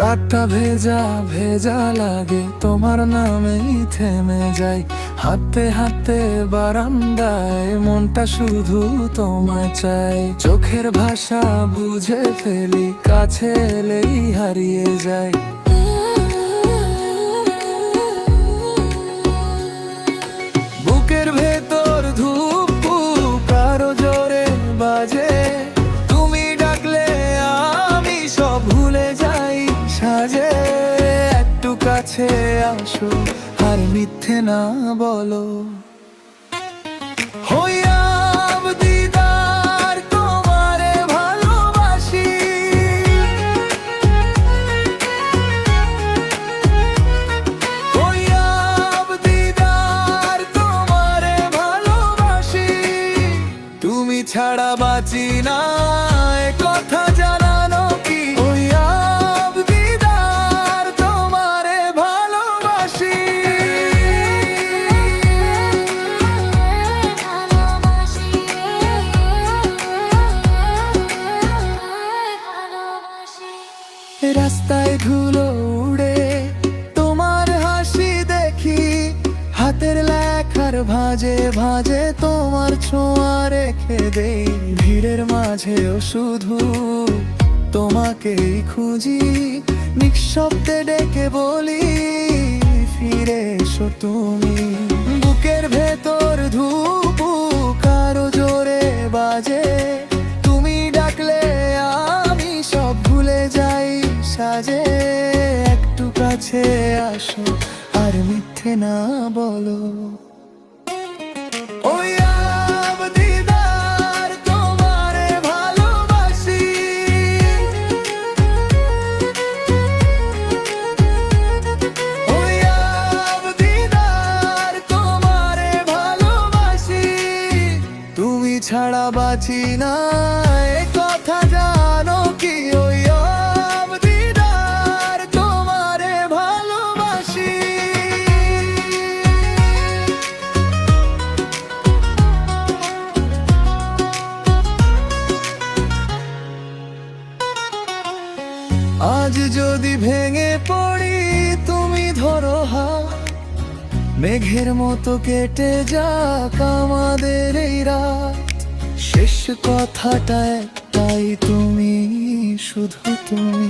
রাতটা ভেজা ভেজা লাগে, তোমার নামেই থেমে যাই। হাঁটতে হাঁটতে বারান্দায় মনটা শুধু তোমায় চাই। চোখের ভাষা বুঝে ফেলি, কাছে এলেই হারিয়ে যাই। বুকের ভেতর ধূপ কারো জোরে বাজে, তুমি ডাকলে আমি সব ভুলে যাই সাজে। একটু কাছে আসো আর মিথ্যে না বলো। হইয়াব দিদার তোমারে ভালোবাসি, হইয়াব দিদার তোমারে ভালোবাসি। তুমি ছাড়া বাঁচি না, এ কথা জানানো কি? হইয়াব দিদার তোমারে ভালোবাসি। রাস্তায় ধুলো উড়ে তোমার হাসি দেখি, হাতের লেখার ভাঁজে ভাঁজে তোমার ছোঁয়া রেখে দেই। ভিড়ের মাঝেও শুধু তোমাকেই খুঁজি, নিঃশব্দে ডেকে বলি ফিরে এসো তুমি। বুকের ভেতর ধূপ কারো জোরে বাজে, তুমি ডাকলে আমি সব ভুলে যাই সাজে। একটু কাছে আসো আর মিথ্যে না বলো। হইয়াব দিদার তোমারে ভালোবাসি, হইয়াব দিদার তোমারে ভালোবাসি। তুমি ছাড়া বাঁচি না, এ কথা জানো কি? হইয়াব দিদার তোমারে ভালোবাসি। আজ যদি ভেঙে পড়ি তুমি ধরো হাত, মেঘের মতো কেটে যাক আমাদের এই রাত। শেষ কথাটা একটাই, তুমি শুধু তুমি।